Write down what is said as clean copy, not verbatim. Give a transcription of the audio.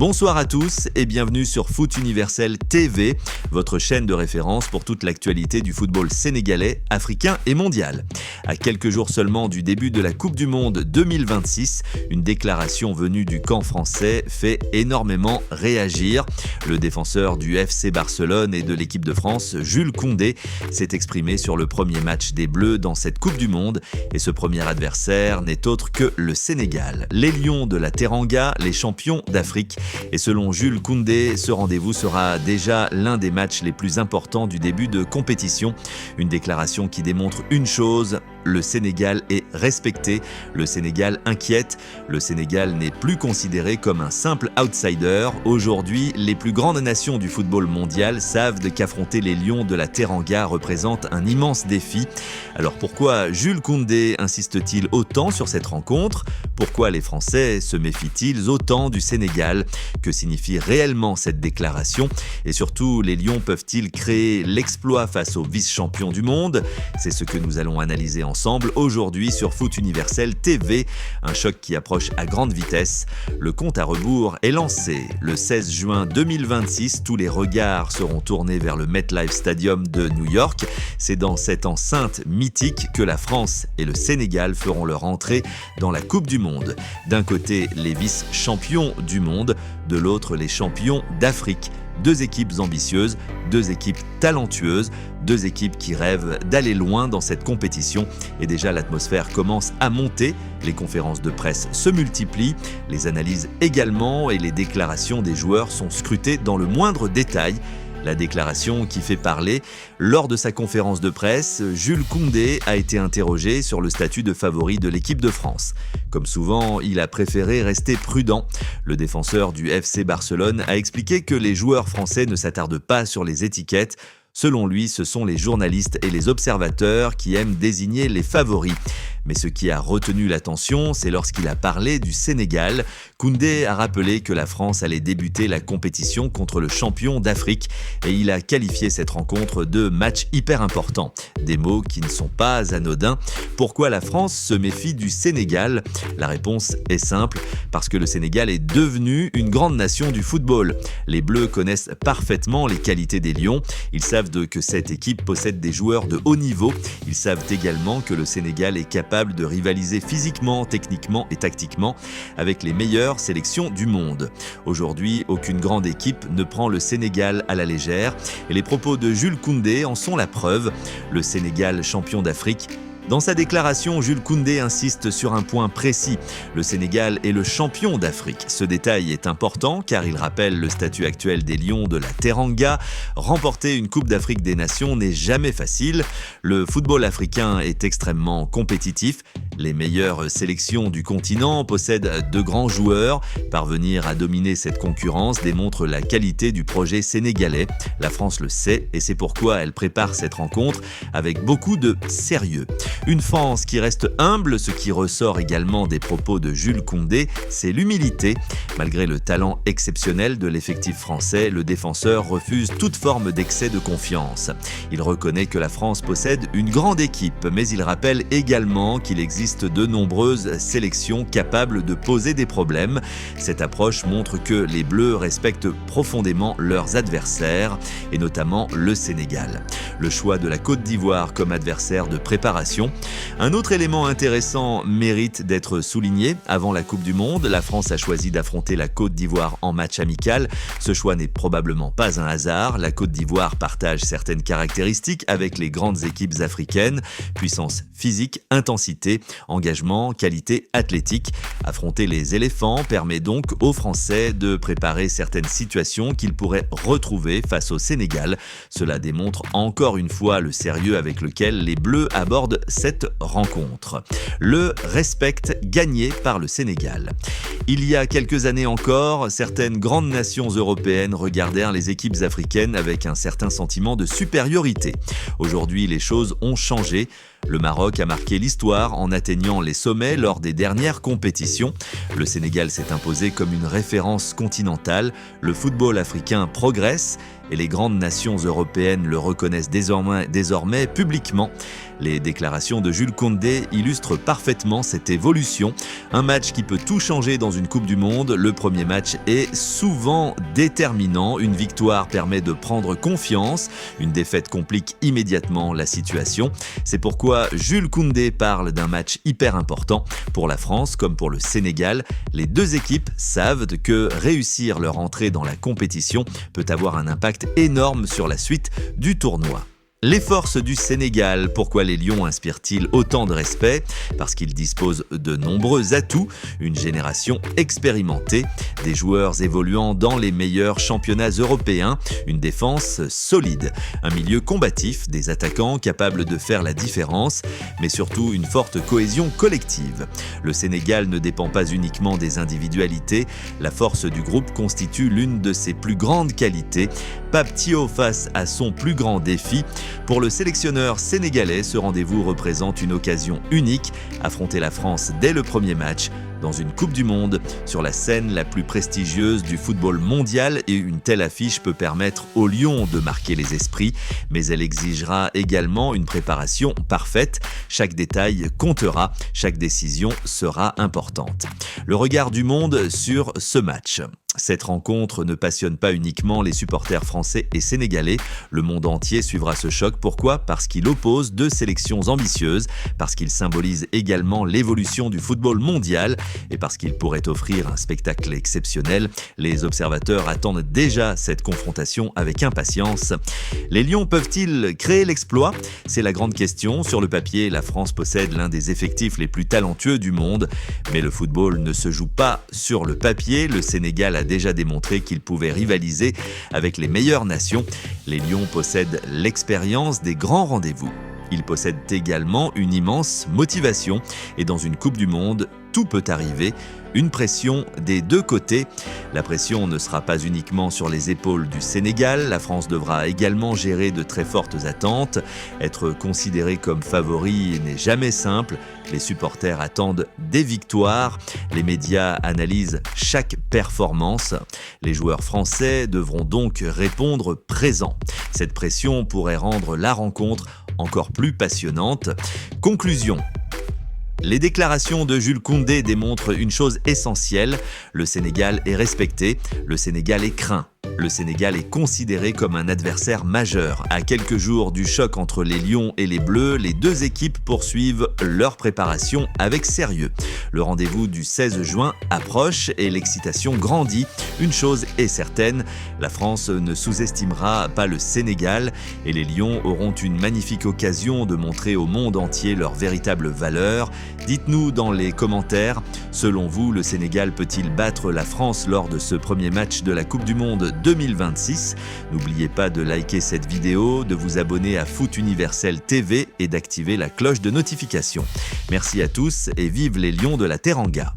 Bonsoir à tous et bienvenue sur Foot Universel TV, votre chaîne de référence pour toute l'actualité du football sénégalais, africain et mondial. À quelques jours seulement du début de la Coupe du Monde 2026, une déclaration venue du camp français fait énormément réagir. Le défenseur du FC Barcelone et de l'équipe de France, Jules Koundé, s'est exprimé sur le premier match des Bleus dans cette Coupe du Monde et ce premier adversaire n'est autre que le Sénégal. Les Lions de la Teranga, les champions d'Afrique. Et selon Jules Koundé, ce rendez-vous sera déjà l'un des matchs les plus importants du début de compétition. Une déclaration qui démontre une chose: le Sénégal est respecté, le Sénégal inquiète, le Sénégal n'est plus considéré comme un simple outsider. Aujourd'hui, les plus grandes nations du football mondial savent qu'affronter les Lions de la Teranga représente un immense défi. Alors pourquoi Jules Koundé insiste-t-il autant sur cette rencontre ? Pourquoi les Français se méfient-ils autant du Sénégal ? Que signifie réellement cette déclaration ? Et surtout, les Lions peuvent-ils créer l'exploit face aux vice-champions du monde ? C'est ce que nous allons analyser ensemble aujourd'hui sur Foot Universel TV, un choc qui approche à grande vitesse. Le compte à rebours est lancé. Le 16 juin 2026, tous les regards seront tournés vers le MetLife Stadium de New York. C'est dans cette enceinte mythique que la France et le Sénégal feront leur entrée dans la Coupe du Monde. D'un côté, les vice-champions du monde, de l'autre, les champions d'Afrique. Deux équipes ambitieuses, deux équipes talentueuses, deux équipes qui rêvent d'aller loin dans cette compétition. Et déjà, l'atmosphère commence à monter, les conférences de presse se multiplient, les analyses également et les déclarations des joueurs sont scrutées dans le moindre détail. La déclaration qui fait parler. Lors de sa conférence de presse, Jules Koundé a été interrogé sur le statut de favori de l'équipe de France. Comme souvent, il a préféré rester prudent. Le défenseur du FC Barcelone a expliqué que les joueurs français ne s'attardent pas sur les étiquettes. Selon lui, ce sont les journalistes et les observateurs qui aiment désigner les favoris. Mais ce qui a retenu l'attention, c'est lorsqu'il a parlé du Sénégal. Koundé a rappelé que la France allait débuter la compétition contre le champion d'Afrique et il a qualifié cette rencontre de match hyper important. Des mots qui ne sont pas anodins. Pourquoi la France se méfie du Sénégal ? La réponse est simple, parce que le Sénégal est devenu une grande nation du football. Les Bleus connaissent parfaitement les qualités des Lions. Ils savent que cette équipe possède des joueurs de haut niveau. Ils savent également que le Sénégal est capable de rivaliser physiquement, techniquement et tactiquement avec les meilleures sélections du monde. Aujourd'hui, aucune grande équipe ne prend le Sénégal à la légère et les propos de Jules Koundé en sont la preuve. Le Sénégal, champion d'Afrique. Dans sa déclaration, Jules Koundé insiste sur un point précis. Le Sénégal est le champion d'Afrique. Ce détail est important car il rappelle le statut actuel des Lions de la Teranga. Remporter une Coupe d'Afrique des Nations n'est jamais facile. Le football africain est extrêmement compétitif. Les meilleures sélections du continent possèdent de grands joueurs. Parvenir à dominer cette concurrence démontre la qualité du projet sénégalais. La France le sait et c'est pourquoi elle prépare cette rencontre avec beaucoup de sérieux. Une France qui reste humble, ce qui ressort également des propos de Jules Koundé, c'est l'humilité. Malgré le talent exceptionnel de l'effectif français, le défenseur refuse toute forme d'excès de confiance. Il reconnaît que la France possède une grande équipe, mais il rappelle également qu'il existe de nombreuses sélections capables de poser des problèmes. Cette approche montre que les Bleus respectent profondément leurs adversaires, et notamment le Sénégal. Le choix de la Côte d'Ivoire comme adversaire de préparation. Un autre élément intéressant mérite d'être souligné. Avant la Coupe du Monde, la France a choisi d'affronter la Côte d'Ivoire en match amical. Ce choix n'est probablement pas un hasard. La Côte d'Ivoire partage certaines caractéristiques avec les grandes équipes africaines. Puissance physique, intensité, engagement, qualité athlétique. Affronter les éléphants permet donc aux Français de préparer certaines situations qu'ils pourraient retrouver face au Sénégal. Cela démontre encore une fois le sérieux avec lequel les Bleus abordent cette rencontre. Le respect gagné par le Sénégal. Il y a quelques années encore, certaines grandes nations européennes regardèrent les équipes africaines avec un certain sentiment de supériorité. Aujourd'hui, les choses ont changé. Le Maroc a marqué l'histoire en atteignant les sommets lors des dernières compétitions. Le Sénégal s'est imposé comme une référence continentale. Le football africain progresse et les grandes nations européennes le reconnaissent désormais publiquement. Les déclarations de Jules Koundé illustrent parfaitement cette évolution. Un match qui peut tout changer dans une Coupe du Monde. Le premier match est souvent déterminant. Une victoire permet de prendre confiance. Une défaite complique immédiatement la situation. C'est pourquoi Jules Koundé parle d'un match hyper important pour la France comme pour le Sénégal. Les deux équipes savent que réussir leur entrée dans la compétition peut avoir un impact énorme sur la suite du tournoi. Les forces du Sénégal, pourquoi les Lions inspirent-ils autant de respect ? Parce qu'ils disposent de nombreux atouts, une génération expérimentée, des joueurs évoluant dans les meilleurs championnats européens, une défense solide, un milieu combatif, des attaquants capables de faire la différence, mais surtout une forte cohésion collective. Le Sénégal ne dépend pas uniquement des individualités, la force du groupe constitue l'une de ses plus grandes qualités. Pape Thiaw face à son plus grand défi. Pour le sélectionneur sénégalais, ce rendez-vous représente une occasion unique, affronter la France dès le premier match dans une Coupe du Monde, sur la scène la plus prestigieuse du football mondial, et une telle affiche peut permettre aux Lions de marquer les esprits, mais elle exigera également une préparation parfaite. Chaque détail comptera, chaque décision sera importante. Le regard du monde sur ce match. Cette rencontre ne passionne pas uniquement les supporters français et sénégalais. Le monde entier suivra ce choc. Pourquoi ? Parce qu'il oppose deux sélections ambitieuses, parce qu'il symbolise également l'évolution du football mondial et parce qu'il pourrait offrir un spectacle exceptionnel. Les observateurs attendent déjà cette confrontation avec impatience. Les Lions peuvent-ils créer l'exploit ? C'est la grande question. Sur le papier, la France possède l'un des effectifs les plus talentueux du monde. Mais le football ne se joue pas sur le papier. Le Sénégal a déjà démontré qu'il pouvait rivaliser avec les meilleures nations. Les Lions possèdent l'expérience des grands rendez-vous. Ils possèdent également une immense motivation. Et dans une Coupe du Monde, tout peut arriver. Une pression des deux côtés. La pression ne sera pas uniquement sur les épaules du Sénégal. La France devra également gérer de très fortes attentes. Être considéré comme favori n'est jamais simple. Les supporters attendent des victoires. Les médias analysent chaque performance. Les joueurs français devront donc répondre présent. Cette pression pourrait rendre la rencontre encore plus passionnante. Conclusion. Les déclarations de Jules Koundé démontrent une chose essentielle, le Sénégal est respecté, le Sénégal est craint. Le Sénégal est considéré comme un adversaire majeur. À quelques jours du choc entre les Lions et les Bleus, les deux équipes poursuivent leur préparation avec sérieux. Le rendez-vous du 16 juin approche et l'excitation grandit. Une chose est certaine, la France ne sous-estimera pas le Sénégal et les Lions auront une magnifique occasion de montrer au monde entier leur véritable valeur. Dites-nous dans les commentaires, selon vous, le Sénégal peut-il battre la France lors de ce premier match de la Coupe du Monde 2026. N'oubliez pas de liker cette vidéo, de vous abonner à Foot Universel TV et d'activer la cloche de notification. Merci à tous et vive les Lions de la Teranga.